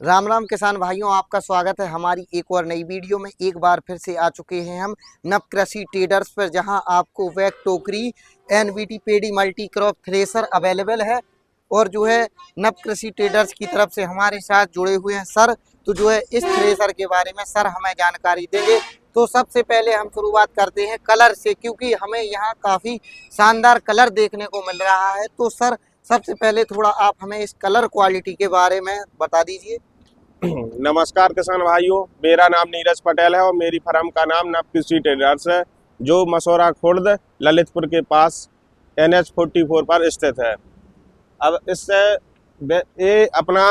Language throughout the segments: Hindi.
राम राम किसान भाइयों, आपका स्वागत है हमारी एक और नई वीडियो में। एक बार फिर से आ चुके हैं हम नव कृषि ट्रेडर्स पर, जहां आपको वैक टोकरी एनबीटी पेडी मल्टी क्रॉप थ्रेसर अवेलेबल है। और जो है नव कृषि ट्रेडर्स की तरफ से हमारे साथ जुड़े हुए हैं सर। तो जो है इस थ्रेसर के बारे में सर हमें जानकारी देंगे। तो सबसे पहले हम शुरुआत करते हैं कलर से, क्योंकि हमें यहाँ काफ़ी शानदार कलर देखने को मिल रहा है। तो सर सबसे पहले थोड़ा आप हमें इस कलर क्वालिटी के बारे में बता दीजिए। नमस्कार किसान भाइयों, मेरा नाम नीरज पटेल है और मेरी फर्म का नाम नव कृषि ट्रेडर्स है, जो मसौरा खुर्द ललितपुर के पास NH 44 पर स्थित है। अब इससे ये अपना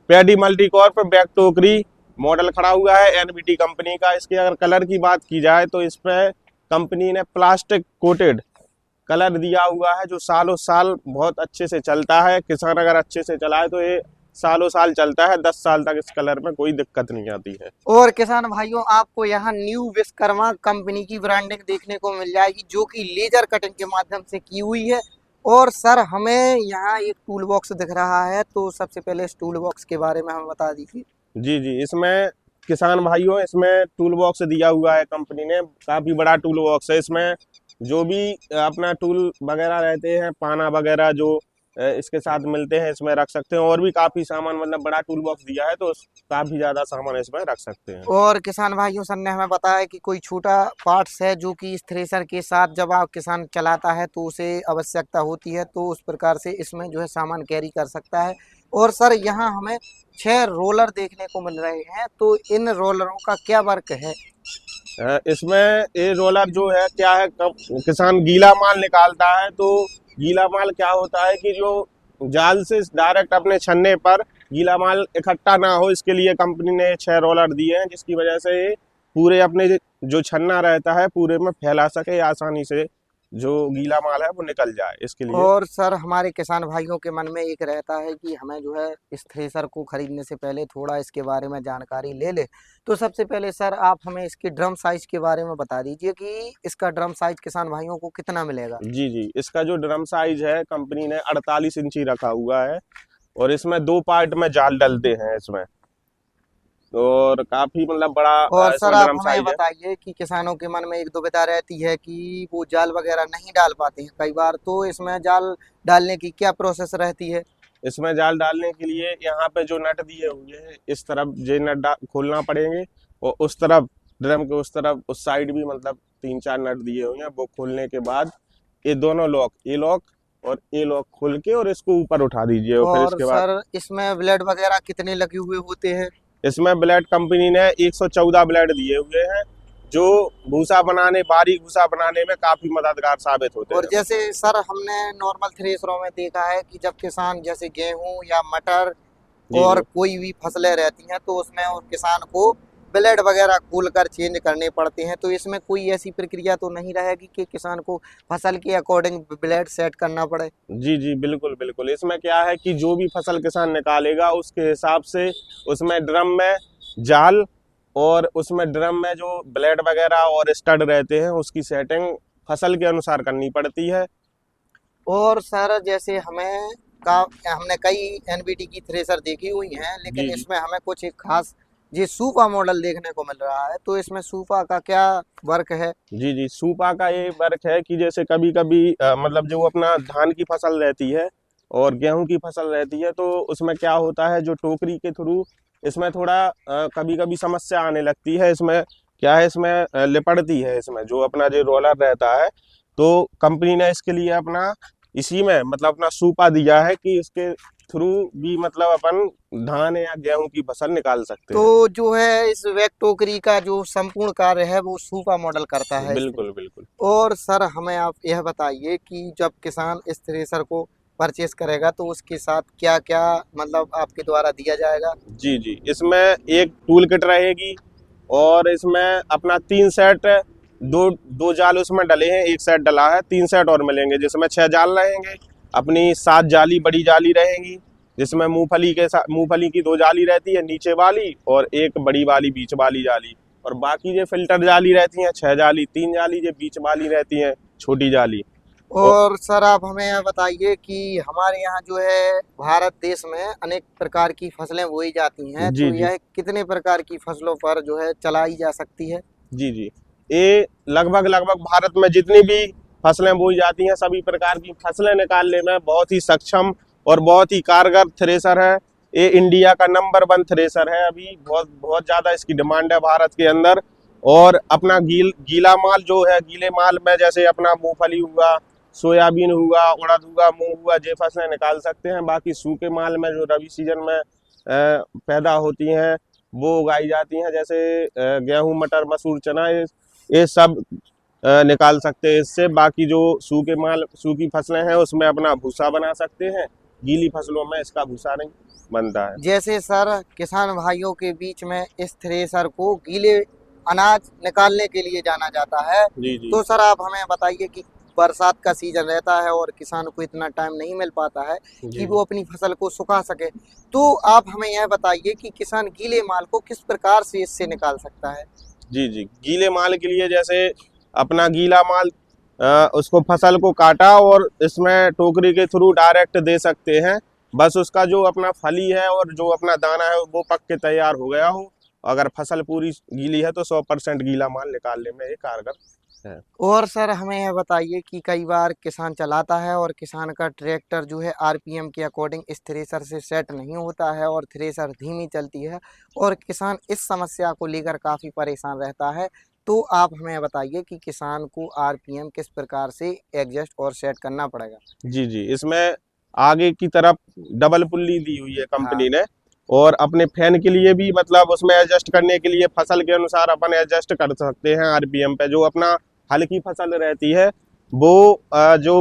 पैडी मल्टीकॉर्प बैक टोकरी मॉडल खड़ा हुआ है NBT कंपनी का। इसके अगर कलर की बात की जाए तो इस पे कंपनी ने प्लास्टिक कोटेड कलर दिया हुआ है, जो सालों साल बहुत अच्छे से चलता है। किसान अगर अच्छे से चलाए तो ये सालों साल चलता है, 10 साल तक इस कलर में कोई दिक्कत नहीं आती है। और किसान भाइयों, आपको यहाँ न्यू विश्वकर्मा कंपनी की ब्रांडिंग देखने को मिल जाएगी, जो कि लेजर कटिंग के माध्यम से की हुई है। और सर हमें यहाँ एक टूल बॉक्स दिख रहा है, तो सबसे पहले इस टूल बॉक्स के बारे में हमें बता दीजिए। जी जी, इसमें किसान भाइयों इसमें टूल बॉक्स दिया हुआ है कंपनी ने, काफ़ी बड़ा टूल बॉक्स है। इसमें जो भी अपना टूल वगैरह रहते हैं, पाना वगैरह जो इसके साथ मिलते हैं, इसमें रख सकते हैं। और भी काफ़ी सामान, मतलब बड़ा टूल बॉक्स दिया है तो काफ़ी ज़्यादा सामान इसमें रख सकते हैं। और किसान भाइयों, सर ने हमें बताया कि कोई छोटा पार्ट्स है जो कि इस थ्रेसर के साथ जब आप किसान चलाता है तो उसे आवश्यकता होती है, तो उस प्रकार से इसमें जो है सामान कैरी कर सकता है। और सर यहाँ हमें 6 रोलर देखने को मिल रहे हैं, तो इन रोलरों का क्या वर्क है? इसमें ये रोलर जो है क्या है, किसान गीला माल निकालता है तो गीला माल क्या होता है कि जो जाल से डायरेक्ट अपने छन्ने पर गीला माल इकट्ठा ना हो, इसके लिए कंपनी ने 6 रोलर दिए हैं, जिसकी वजह से ये पूरे अपने जो छन्ना रहता है पूरे में फैला सके, आसानी से जो गीला माल है वो निकल जाए इसके लिए। और सर हमारे किसान भाइयों के मन में एक रहता है कि हमें जो है इस थ्रेसर को खरीदने से पहले थोड़ा इसके बारे में जानकारी ले ले। तो सबसे पहले सर आप हमें इसके ड्रम साइज के बारे में बता दीजिए कि इसका ड्रम साइज किसान भाइयों को कितना मिलेगा। जी जी, इसका जो ड्रम साइज है कंपनी ने 48 इंची रखा हुआ है और इसमें 2 पार्ट में जाल डलते हैं इसमें, और काफी मतलब बड़ा और सर इसमें आप ड्रम हमें साइज है। बताइए कि किसानों के मन में एक दुविधा रहती है कि वो जाल वगैरह नहीं डाल पाते हैं कई बार, तो इसमें जाल डालने की क्या प्रोसेस रहती है? इसमें जाल डालने के लिए यहाँ पे जो नट दिए हुए हैं, इस तरफ ये नट खोलना पड़ेंगे, और उस तरफ ड्रम के उस तरफ उस साइड भी मतलब 3-4 नट दिए हुए हैं। वो खोलने के बाद ये दोनों लॉक, ये लॉक और ये लॉक खोल के और इसको ऊपर उठा दीजिए, और फिर और इसके बाद सर इसमें ब्लेड वगैरह कितने लगे हुए होते हैं? इसमें ब्लेड कंपनी ने 114 ब्लेड दिए हुए हैं, जो भूसा बनाने, बारीक भूसा बनाने में काफी मददगार साबित होते और हैं। जैसे सर हमने नॉर्मल थ्रेसरों में देखा है कि जब किसान जैसे गेहूं या मटर जी और जी कोई भी फसलें रहती हैं तो उसमें उस किसान को ब्लेड वगैरह खोलकर चेंज करने पड़ते हैं। तो इसमें कोई ऐसी प्रक्रिया तो नहीं रहेगी कि किसान को फसल के अकॉर्डिंग ब्लेड सेट करना पड़े? जी जी, बिल्कुल बिल्कुल। इसमें क्या है कि जो भी फसल किसान निकालेगा उसके हिसाब से उसमें ड्रम में जाल और उसमें ड्रम में जो ब्लेड वगैरह और स्टड रहते हैं उसकी सेटिंग फसल के अनुसार करनी पड़ती है। और सर जैसे हमने कई एनबीटी की थ्रेसर देखी हुई हैं, लेकिन जी जी इसमें हमें कुछ एक खास ये सूपा मॉडल देखने को मिल रहा है। तो इसमें सूपा का क्या वर्क है? जी जी, सूपा का ये वर्क है कि जैसे कभी कभी मतलब जो अपना धान की फसल रहती है और गेहूं की फसल रहती है, तो उसमें क्या होता है, जो टोकरी के थ्रू इसमें थोड़ा कभी कभी समस्या आने लगती है। इसमें क्या है, इसमें लिपड़ती है, इसमें जो अपना जो रोलर रहता है, तो कंपनी ने इसके लिए अपना इसी में मतलब अपना सूपा दिया है कि इसके थ्रू भी मतलब अपन धान या गेहूं की फसल निकाल सकते हैं। तो जो है इस वेक टोकरी का जो संपूर्ण कार्य है वो सूपा मॉडल करता है इसमें। बिल्कुल बिल्कुल। और सर हमें आप यह बताइए कि जब किसान इस थ्रेसर को परचेस करेगा तो उसके साथ क्या क्या मतलब आपके द्वारा दिया जाएगा? जी जी, इसमें एक टूल किट रहेगी और इसमें अपना 3 सेट, दो दो जाल उसमें डले हैं, एक सेट डला है, 3 सेट और मिलेंगे जिसमें 6 जाल रहेंगे। अपनी 7 जाली बड़ी जाली रहेंगी, जिसमें मूंगफली के साथ मूंगफली की 2 जाली रहती है नीचे वाली, और एक बड़ी वाली बीच वाली जाली। और बाकी जो फिल्टर जाली रहती हैं 6 जाली, 3 जाली जो बीच वाली रहती हैं छोटी जाली। और सर आप हमें यह बताइए कि हमारे यहाँ जो है भारत देश में अनेक प्रकार की फसलें बोई जाती हैं, जी तो जी यह कितने प्रकार की फसलों पर जो है चलाई जा सकती है? जी जी। ये लगभग लगभग भारत में जितनी भी फसलें बोई जाती हैं सभी प्रकार की फसलें निकालने में बहुत ही सक्षम और बहुत ही कारगर थ्रेसर है। ये इंडिया का नंबर 1 थ्रेसर है। अभी बहुत बहुत ज़्यादा इसकी डिमांड है भारत के अंदर। और अपना गीला माल जो है, गीले माल में जैसे अपना मूंगफली हुआ, सोयाबीन हुआ, उड़द हुआ, मूंग हुआ, ये फसलें निकाल सकते हैं। बाकी सूखे माल में जो रबी सीजन में पैदा होती हैं वो उगाई जाती हैं, जैसे गेहूं, मटर, मसूर, चना, ये सब निकाल सकते हैं इससे। बाकी जो सूखे माल, सूखी फसलें हैं उसमें अपना भूसा बना सकते हैं। गीली फसलों में इसका भूसा नहीं बनता है। जैसे सर किसान भाइयों के बीच में इस थ्रेसर को गीले अनाज निकालने के लिए जाना जाता है, जी जी तो सर आप हमें बताइए कि बरसात का सीजन रहता है और किसान को इतना टाइम नहीं मिल पाता है कि जी वो अपनी फसल को सुखा सके, तो आप हमें यह बताइए कि किसान गीले माल को किस प्रकार से इससे निकाल सकता है? जी जी। गीले माल के लिए जैसे अपना गीला माल उसको फसल को काटा और इसमें टोकरी के थ्रू डायरेक्ट दे सकते हैं। बस उसका जो अपना फली है और जो अपना दाना है वो पक के तैयार हो गया हो। अगर फसल पूरी गीली है तो 100% गीला माल निकालने में ये कारगर है। और सर हमें यह बताइए कि कई बार किसान चलाता है और किसान का ट्रैक्टर जो है आरपीएम के अकॉर्डिंग इस थ्रेसर से सेट नहीं होता है और थ्रेसर धीमी चलती है और किसान इस समस्या को लेकर काफ़ी परेशान रहता है, तो आप हमें बताइए कि किसान को आरपीएम किस प्रकार से एडजस्ट और सेट करना पड़ेगा? जी जी। इसमें आगे की तरफ डबल पुल्ली दी हुई है हाँ। कंपनी ने। और अपने फैन के लिए भी मतलब उसमें एडजस्ट करने के लिए फसल के अनुसार अपन एडजस्ट कर सकते हैं आरपीएम पे। जो अपना हल्की फसल रहती है वो जो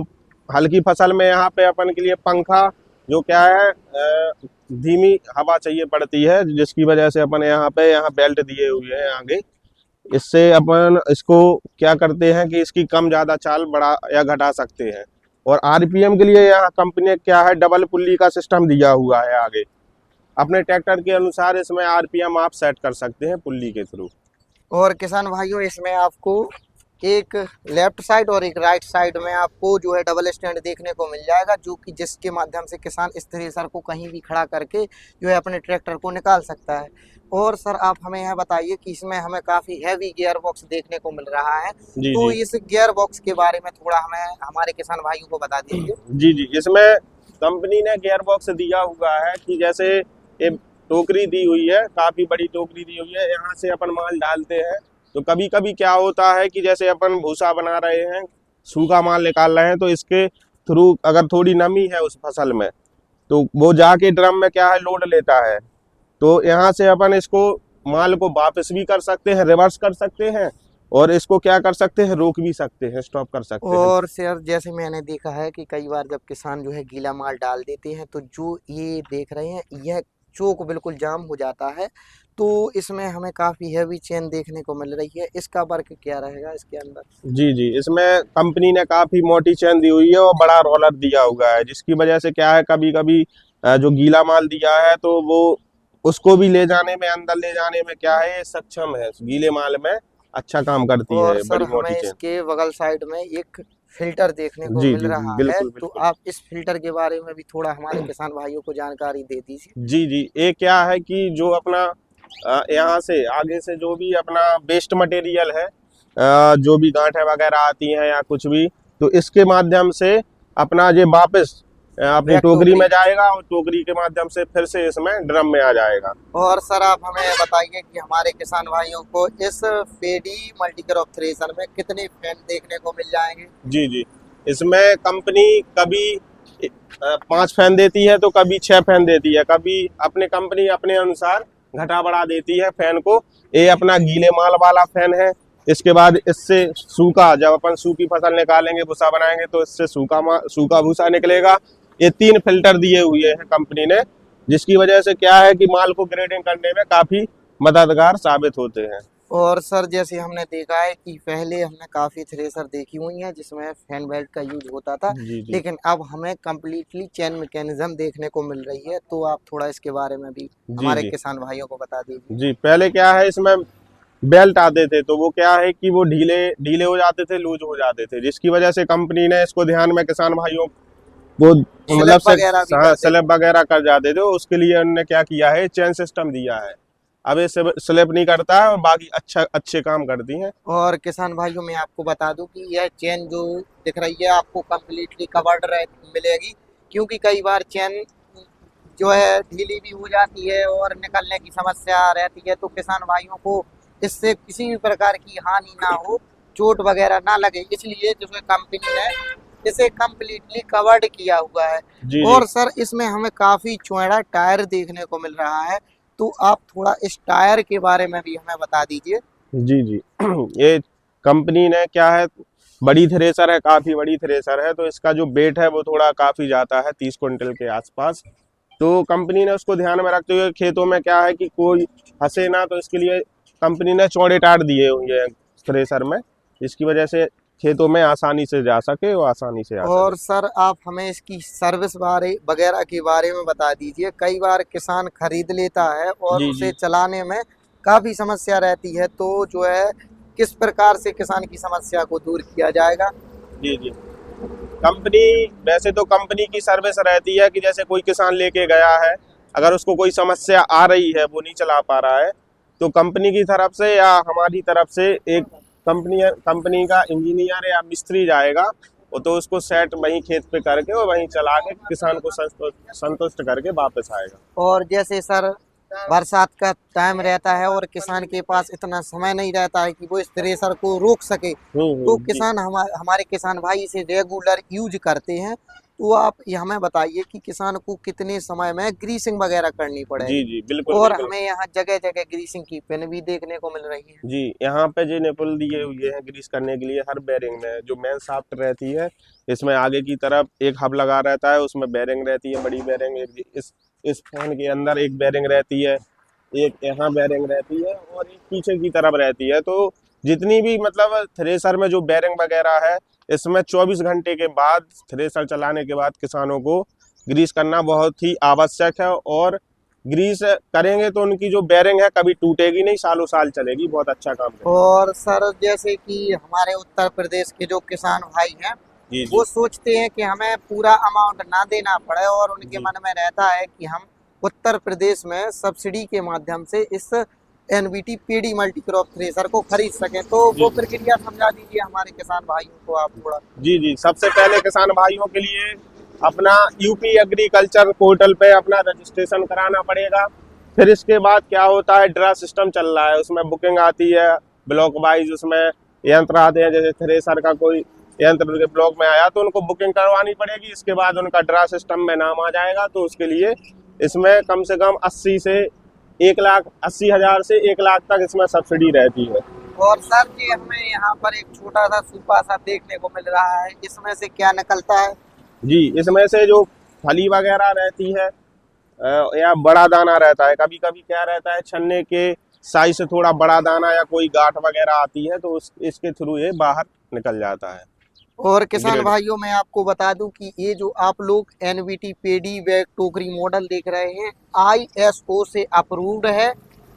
हल्की फसल में यहाँ पे अपन के लिए पंखा जो क्या है धीमी हवा चाहिए पड़ती है, जिसकी वजह से अपन यहाँ बेल्ट दिए हुए हैं आगे। इससे अपन इसको क्या करते हैं कि इसकी कम ज़्यादा चाल बढ़ा या घटा सकते हैं। और आरपीएम के लिए यहाँ कंपनी ने क्या है डबल पुल्ली का सिस्टम दिया हुआ है आगे। अपने ट्रैक्टर के अनुसार इसमें आरपीएम आप सेट कर सकते हैं पुल्ली के थ्रू। और किसान भाइयों इसमें आपको एक लेफ्ट साइड और एक राइट साइड में आपको जो है डबल स्टैंड देखने को मिल जाएगा, जो कि जिसके माध्यम से किसान इस थ्रेसर को कहीं भी खड़ा करके जो है अपने ट्रैक्टर को निकाल सकता है। और सर आप हमें यह बताइए कि इसमें हमें काफ़ी हैवी गियर बॉक्स देखने को मिल रहा है, जी तो जी इस गियर बॉक्स के बारे में थोड़ा हमें हमारे किसान भाइयों को बता दीजिए। जी जी। इसमें कंपनी ने गियर बॉक्स दिया हुआ है कि जैसे ये टोकरी दी हुई है, काफ़ी बड़ी टोकरी दी हुई है, यहाँ से अपन माल डालते हैं। तो कभी कभी क्या होता है कि जैसे अपन भूसा बना रहे हैं, सूखा माल निकाल रहे हैं, तो इसके थ्रू अगर थोड़ी नमी है उस फसल में तो वो जाके ड्रम में क्या है लोड लेता है। तो यहाँ से अपन इसको माल को वापस भी कर सकते हैं, रिवर्स कर सकते हैं, और इसको क्या कर सकते हैं रोक भी सकते हैं, स्टॉप कर सकते हैं। और सर जैसे मैंने देखा है कि कई बार जब किसान जो है गीला माल डाल देते हैं, तो जो ये देख रहे हैं यह चोक बिल्कुल जाम हो जाता है, तो इसमें हमें काफ़ी हैवी चेन देखने को मिल रही है, इसका वर्क क्या रहेगा इसके अंदर? जी जी। इसमें कंपनी ने काफ़ी मोटी चेन दी हुई है और बड़ा रोलर दिया हुआ है, जिसकी वजह से क्या है कभी कभी जो गीला माल दिया है तो वो उसको भी ले जाने में, अंदर ले जाने में क्या है ये सक्षम है, गीले माल में अच्छा काम करती और है सर बड़ी मोटी हमें चेन। इसके बगल साइड में एक फिल्टर देखने को जी मिल जी जी। रहा है, बिल्कुल तो बिल्कुल। आप इस फिल्टर के बारे में भी थोड़ा हमारे किसान भाइयों को जानकारी दे दीजिए। जी जी। ये क्या है कि जो अपना यहाँ से आगे से जो भी अपना वेस्ट मटेरियल है, जो भी गांठें वगैरह आती हैं या कुछ भी, तो इसके माध्यम से अपना ये वापस अपनी बैक टोकरी टोकरी। में जाएगा और टोकरी के माध्यम से फिर से इसमें ड्रम में आ जाएगा। और सर आप हमें बताइए कि हमारे किसान भाइयों को इस पेडी मल्टी क्रॉप थ्रेसर में कितने फैन देखने को मिल जाएंगे? जी जी। इसमें कंपनी कभी 5 फैन देती है तो कभी 6 फैन देती है, कभी अपने कंपनी अपने अनुसार घटा बढ़ा देती है फैन को। ये अपना गीले माल वाला फैन है। इसके बाद इससे सूखा, जब अपन सूखी फसल निकालेंगे भूसा बनाएंगे तो इससे सूखा भूसा निकलेगा। ये 3 फिल्टर दिए हुए हैं कंपनी ने, जिसकी वजह से क्या है कि माल को ग्रेडिंग करने में काफी मददगार साबित होते हैं। और सर जैसे हमने देखा है कि पहले हमने काफ़ी थ्रेसर देखी हुई हैं जिसमें फैन बेल्ट का यूज होता था, जी जी लेकिन अब हमें कम्प्लीटली चेन मैकेनिज्म देखने को मिल रही है, तो आप थोड़ा इसके बारे में भी जी हमारे जी किसान भाइयों को बता दीजिए। जी। पहले क्या है इसमें बेल्ट आते थे तो वो क्या है कि वो ढीले ढीले हो जाते थे, लूज हो जाते थे, जिसकी वजह से कंपनी ने इसको ध्यान में किसान भाइयों वो मतलब स्लिप वगैरह भी करते थे। स्लिप वगैरह कर जाते थे, उसके लिए उन्होंने क्या किया है, चेन सिस्टम दिया है। अब ये स्लिप नहीं करता है और बाकी अच्छे काम करती हैं। और किसान भाइयों मैं आपको बता दूं कि यह चेन जो दिख रही है आपको कम्प्लीटली कवर्ड मिलेगी, क्योंकि कई बार चेन जो है ढीली भी हो जाती है और निकलने की समस्या रहती है, तो किसान भाइयों को इससे किसी भी प्रकार की हानि ना हो, चोट वगैरह ना लगे, इसलिए जो है कंपनी ने इसे कम्प्लीटली कवर्ड किया हुआ है। जी जी और सर इसमें हमें काफी चौड़ा टायर देखने को मिल रहा है, तो आप थोड़ा इस टायर के बारे में भी हमें बता दीजिए। जी जी ये कंपनी ने क्या है, बड़ी थ्रेसर है, काफी बड़ी थ्रेसर है, तो इसका जो वेट है वो थोड़ा काफी जाता है, 30 क्विंटल के आसपास। तो कंपनी ने उसको ध्यान में रखते हुए खेतों में क्या है कि कोई फंसे ना, तो इसके लिए कंपनी ने चौड़े टायर दिए हुए हैं थ्रेसर में, जिसकी वजह से खेतों में आसानी से जा सके और आसानी से आ सके। और सर आप हमें इसकी सर्विस बारे वगैरह के बारे में बता दीजिए। कई बार किसान खरीद लेता है और जी उसे जी चलाने में काफी समस्या रहती है, तो जो है किस प्रकार से किसान की समस्या को दूर किया जाएगा। जी जी कंपनी, वैसे तो कंपनी की सर्विस रहती है कि जैसे कोई किसान लेके गया है, अगर उसको कोई समस्या आ रही है, वो नहीं चला पा रहा है, तो कंपनी की तरफ से या हमारी तरफ से एक कंपनी का इंजीनियर या मिस्त्री जाएगा, वो तो उसको सेट वहीं खेत पे करके और वहीं चला के किसान को संतुष्ट करके वापस आएगा। और जैसे सर बरसात का टाइम रहता है और किसान के पास इतना समय नहीं रहता है कि वो इस थ्रेसर को रोक सके, तो जी किसान हमारे किसान भाई इसे रेगुलर यूज करते हैं, तो आप ये हमें बताइए कि किसान को कितने समय में ग्रीसिंग वगैरह करनी जी पड़ेगी। जी बिल्कुल और बिल्कुल। हमें यहाँ जगह जगह ग्रीसिंग की पिन भी देखने को मिल रही है। जी, यहाँ पे जो निपुल दिए हुए हैं ग्रीस करने के लिए, हर बेरिंग में जो मेन शाफ्ट रहती है, इसमें आगे की तरफ एक हब लगा रहता है, उसमें बेरिंग रहती है, बड़ी बेरिंग। इस फैन के अंदर एक बेरिंग रहती है, एक यहाँ बेरिंग रहती है और एक पीछे की तरफ रहती है। तो जितनी भी मतलब थ्रेसर में जो बेरिंग वगैरह है, इसमें 24 घंटे के बाद, थ्रेसर चलाने के बाद किसानों को ग्रीस करना बहुत ही आवश्यक है। और ग्रीस करेंगे तो उनकी जो बेरिंग है कभी टूटेगी नहीं, सालों साल चलेगी, बहुत अच्छा काम करेगी। और सर जैसे कि हमारे उत्तर प्रदेश के जो किसान भाई हैं, जी जी वो सोचते हैं कि हमें पूरा अमाउंट ना देना पड़े, और उनके जी मन में रहता है कि हम उत्तर प्रदेश में सब्सिडी के माध्यम से इस NVT PD multi crop thresher को खरीद सकें, तो जी वो प्रक्रिया समझा दीजिए हमारे किसान भाइयों को आप थोड़ा। जी जी सबसे पहले किसान भाइयों के लिए अपना यूपी एग्रीकल्चर पोर्टल पे अपना रजिस्ट्रेशन कराना पड़ेगा। फिर इसके बाद क्या होता है, ड्रा सिस्टम चल रहा है, उसमें बुकिंग आती है ब्लॉक वाइज, उसमें यंत्र आते हैं, जैसे थ्रेसर का कोई यंत्र उनके ब्लॉक में आया तो उनको बुकिंग करवानी पड़ेगी। इसके बाद उनका ड्रा सिस्टम में नाम आ जाएगा, तो उसके लिए इसमें कम से कम 80,000 से 1 लाख तक इसमें सब्सिडी रहती है। और सर जी हमें यहाँ पर एक छोटा सा सूपा सा देखने को मिल रहा है, इसमें से क्या निकलता है। जी, इसमें से जो फली वगैरह रहती है या बड़ा दाना रहता है, कभी कभी क्या रहता है, छन्ने के साइज से थोड़ा बड़ा दाना या कोई गांठ वगैरह आती है, तो इसके थ्रू ये बाहर निकल जाता है। और किसान ग्रेड। भाइयों मैं आपको बता दूं कि ये जो आप लोग एनवीटी पेडी बैग टोकरी मॉडल देख रहे हैं, आईएसओ से अप्रूव्ड है,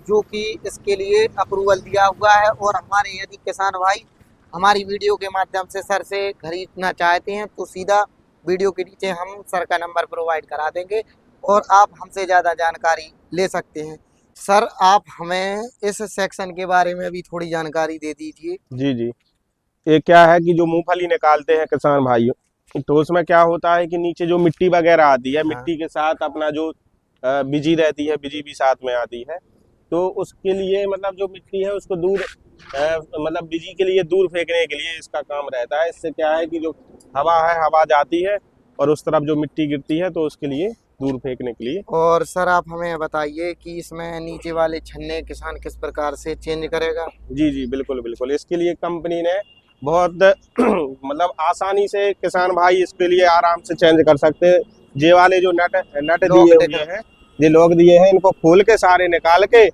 जो कि इसके लिए अप्रूवल दिया हुआ है। और हमारे यदि किसान भाई हमारी वीडियो के माध्यम से सर से खरीदना चाहते हैं, तो सीधा वीडियो के नीचे हम सर का नंबर प्रोवाइड करा देंगे और आप हमसे ज़्यादा जानकारी ले सकते हैं। सर आप हमें इस सेक्शन के बारे में भी थोड़ी जानकारी दे दीजिए। जी जी ये क्या है कि जो मूंगफली निकालते हैं किसान भाइयों, तो उसमें क्या होता है कि नीचे जो मिट्टी वगैरह आती है, हाँ। मिट्टी के साथ अपना जो बिजी रहती है, बिजी भी साथ में आती है, तो उसके लिए मतलब जो मिट्टी है उसको दूर मतलब बिजी के लिए दूर फेंकने के लिए इसका काम रहता है। इससे क्या है कि जो हवा है, हवा जाती है और उस तरफ जो मिट्टी गिरती है, तो उसके लिए दूर फेंकने के लिए। और सर आप हमें बताइए कि इसमें नीचे वाले छन्ने किसान किस प्रकार से चेंज करेगा। जी जी बिल्कुल बिल्कुल, इसके लिए कंपनी ने बहुत मतलब आसानी से किसान भाई इसके लिए आराम से चेंज कर सकते हैं। ये वाले जो नट नट लोग दिए देख हुए हैं, ये लोग दिए हैं, इनको खोल के सारे निकाल के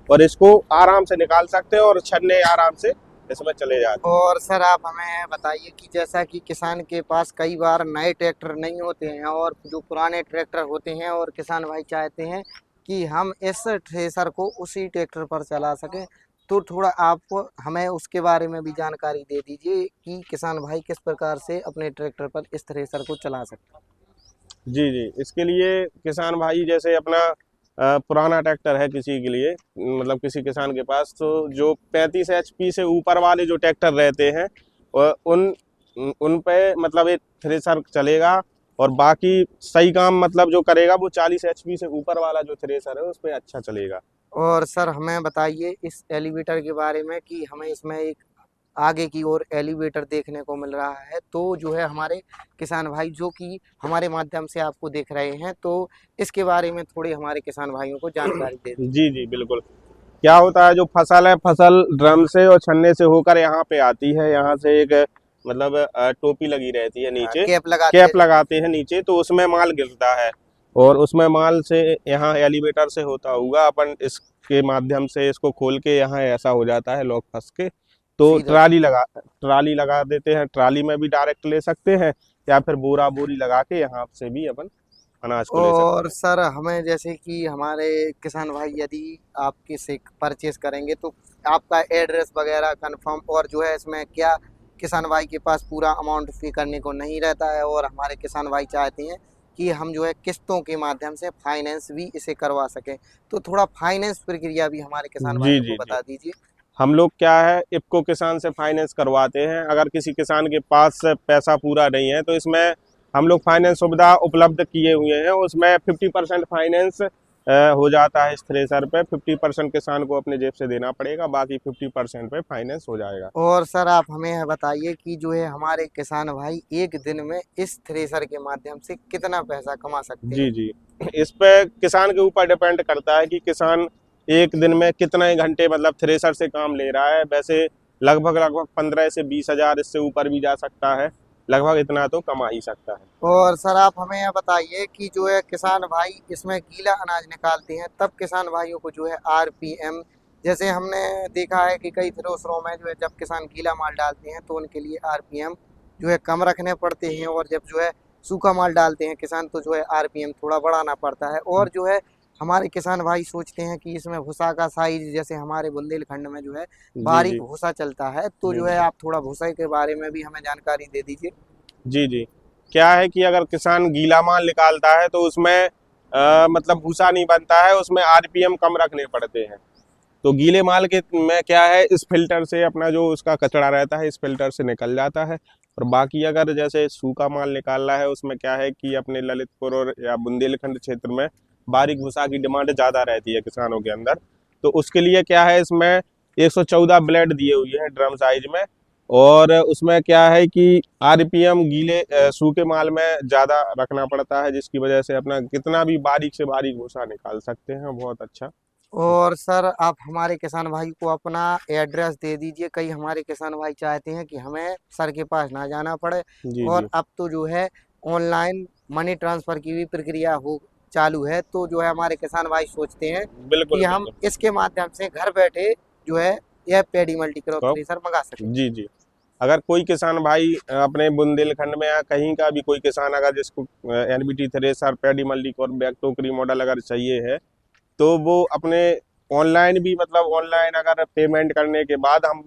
और इसको आराम से निकाल सकते हैं और छन्ने आराम से इसमें चले जाते हैं। और सर आप हमें बताइए कि जैसा कि किसान के पास कई बार नए ट्रैक्टर नहीं होते हैं और जो पुराने ट्रैक्टर होते हैं, और किसान भाई चाहते हैं कि हम इस थ्रेसर को उसी ट्रैक्टर पर चला सकें, तो थोड़ा आप हमें उसके बारे में भी जानकारी दे दीजिए कि किसान भाई किस प्रकार से अपने ट्रैक्टर पर इस थ्रेसर को चला सकते हैं। जी जी, इसके लिए किसान भाई जैसे अपना पुराना ट्रैक्टर है किसी के लिए, मतलब किसी किसान के पास, तो जो 35 HP से ऊपर वाले जो ट्रैक्टर रहते हैं और उन पे मतलब एक थ्रेसर चलेगा। और बाकी सही काम मतलब जो करेगा वो 40 HP से ऊपर वाला जो थ्रेसर है उस पे अच्छा चलेगा। और सर हमें बताइए इस एलिवेटर के बारे में कि हमें इसमें एक आगे की ओर एलिवेटर देखने को मिल रहा है, तो जो है हमारे किसान भाई जो कि हमारे माध्यम से आपको देख रहे हैं, तो इसके बारे में थोड़ी हमारे किसान भाइयों को जानकारी दे दीजिए। जी जी बिल्कुल। क्या होता है, जो फसल है, फसल ड्रम से और छन्ने से होकर यहाँ पे आती है। यहाँ से एक मतलब टोपी लगी रहती है हाँ, नीचे, कैप लगाते हैं कैप लगाते हैं नीचे, तो उसमें माल गिरता है। और उसमें माल से यहाँ एलिवेटर से होता हुआ अपन इसके माध्यम से इसको खोल के यहाँ ऐसा हो जाता है लॉक फंस के, तो सीधा सीधा। ट्राली लगा देते हैं। ट्राली में भी डायरेक्ट ले सकते हैं या फिर बोरा बोरी लगा के यहाँ से भी अपन अनाज को ले सकते और हैं। सर हमें जैसे कि हमारे किसान भाई यदि आपके से परचेज करेंगे तो आपका एड्रेस वगैरह कंफर्म, और जो है इसमें क्या किसान भाई के पास पूरा अमाउंट पे करने को नहीं रहता है, और हमारे किसान भाई चाहते हैं कि हम जो है किस्तों के माध्यम से फाइनेंस भी इसे करवा सकें, तो थोड़ा फाइनेंस प्रक्रिया भी हमारे किसान जी भाइयों को जी जी, बता दीजिए। हम लोग क्या है, इफ्को किसान से फाइनेंस करवाते हैं। अगर किसी किसान के पास पैसा पूरा नहीं है तो इसमें हम लोग फाइनेंस सुविधा उपलब्ध किए हुए हैं। उसमें 50% फाइनेंस हो जाता है। इस थ्रेसर पे 50% किसान को अपने जेब से देना पड़ेगा, बाकी 50% पे फाइनेंस हो जाएगा। और सर आप हमें यह बताइए कि जो है हमारे किसान भाई एक दिन में इस थ्रेसर के माध्यम से कितना पैसा कमा सकते जी हैं। जी, इस पे किसान के ऊपर डिपेंड करता है कि किसान एक दिन में कितने घंटे मतलब थ्रेसर से काम ले रहा है। वैसे लगभग लगभग 15 से 20 हजार, इससे ऊपर भी जा सकता है। लगभग इतना तो कमा ही सकता है। और सर आप हमें यह बताइए कि जो है किसान भाई इसमें गीला अनाज निकालते हैं, तब किसान भाइयों को जो है आरपीएम, जैसे हमने देखा है कि कई थ्रेसरों में जो है जब किसान गीला माल डालते हैं तो उनके लिए आरपीएम जो है कम रखने पड़ते हैं, और जब जो है सूखा माल डालते हैं किसान तो जो है आरपीएम थोड़ा बढ़ाना पड़ता है। और जो है हमारे किसान भाई सोचते हैं कि इसमें भूसा का साइज, जैसे हमारे बुंदेलखंड में जो है जी बारीक जी भूसा चलता है, तो जो है जी आप थोड़ा भूसा के बारे में भी हमें जानकारी दे दीजिए। जी जी, क्या है कि अगर किसान गीला माल निकालता है तो उसमें मतलब भूसा नहीं बनता है, उसमें आरपीएम कम रखने पड़ते हैं। तो गीले माल के में क्या है, इस फिल्टर से अपना जो उसका कचरा रहता है इस फिल्टर से निकल जाता है। और बाकी अगर जैसे सूखा माल निकालना है, उसमें क्या है कि अपने ललितपुर और या बुंदेलखंड क्षेत्र में बारीक भूसा की डिमांड ज़्यादा रहती है किसानों के अंदर। तो उसके लिए क्या है, इसमें 114 ब्लेड दिए हुए हैं ड्रम साइज में। और उसमें क्या है कि आरपीएम गीले सूखे माल में ज़्यादा रखना पड़ता है, जिसकी वजह से अपना कितना भी बारीक से बारीक भूसा निकाल सकते हैं बहुत अच्छा। और सर आप हमारे किसान भाई को अपना एड्रेस दे दीजिए, कई हमारे किसान भाई चाहते हैं कि हमें सर के पास ना जाना पड़े, जी और जी अब तो जो है ऑनलाइन मनी ट्रांसफ़र की भी प्रक्रिया हो चालू है, तो जो है हमारे किसान भाई सोचते हैं कि बिल्कुल हम बिल्कुल। इसके माध्यम से घर बैठे जो है यह पेडी मल्टी क्रॉप तो थ्रेसर मंगा सकें। जी जी, अगर कोई किसान भाई अपने बुंदेलखंड में या कहीं का भी कोई किसान अगर जिसको एनबीटी थ्रेसर पैडी मल्टी और बैक टोकरी मॉडल अगर चाहिए है, तो वो अपने ऑनलाइन भी मतलब ऑनलाइन अगर पेमेंट करने के बाद हम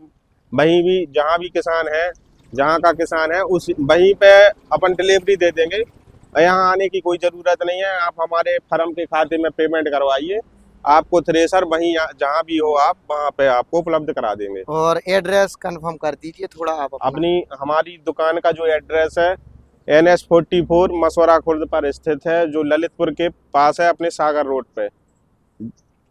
वहीं भी जहाँ भी किसान है, जहाँ का किसान है उस वहीं पे अपन डिलीवरी दे देंगे। यहाँ आने की कोई ज़रूरत नहीं है। आप हमारे फर्म के खाते में पेमेंट करवाइए, आपको थ्रेसर वहीं जहाँ भी हो आप वहाँ पे आपको उपलब्ध करा देंगे। और एड्रेस कंफर्म कर दीजिए थोड़ा आप अपना। अपनी हमारी दुकान का जो एड्रेस है NH44 मसौरा खुर्द पर स्थित है, जो ललितपुर के पास है अपने सागर रोड पे।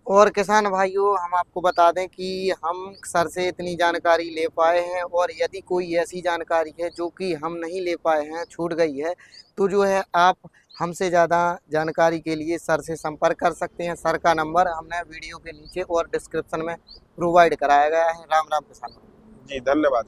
और किसान भाइयों हम आपको बता दें कि हम सर से इतनी जानकारी ले पाए हैं, और यदि कोई ऐसी जानकारी है जो कि हम नहीं ले पाए हैं, छूट गई है, तो जो है आप हमसे ज़्यादा जानकारी के लिए सर से संपर्क कर सकते हैं। सर का नंबर हमने वीडियो के नीचे और डिस्क्रिप्शन में प्रोवाइड कराया गया है। राम राम किसान भाई। जी धन्यवाद।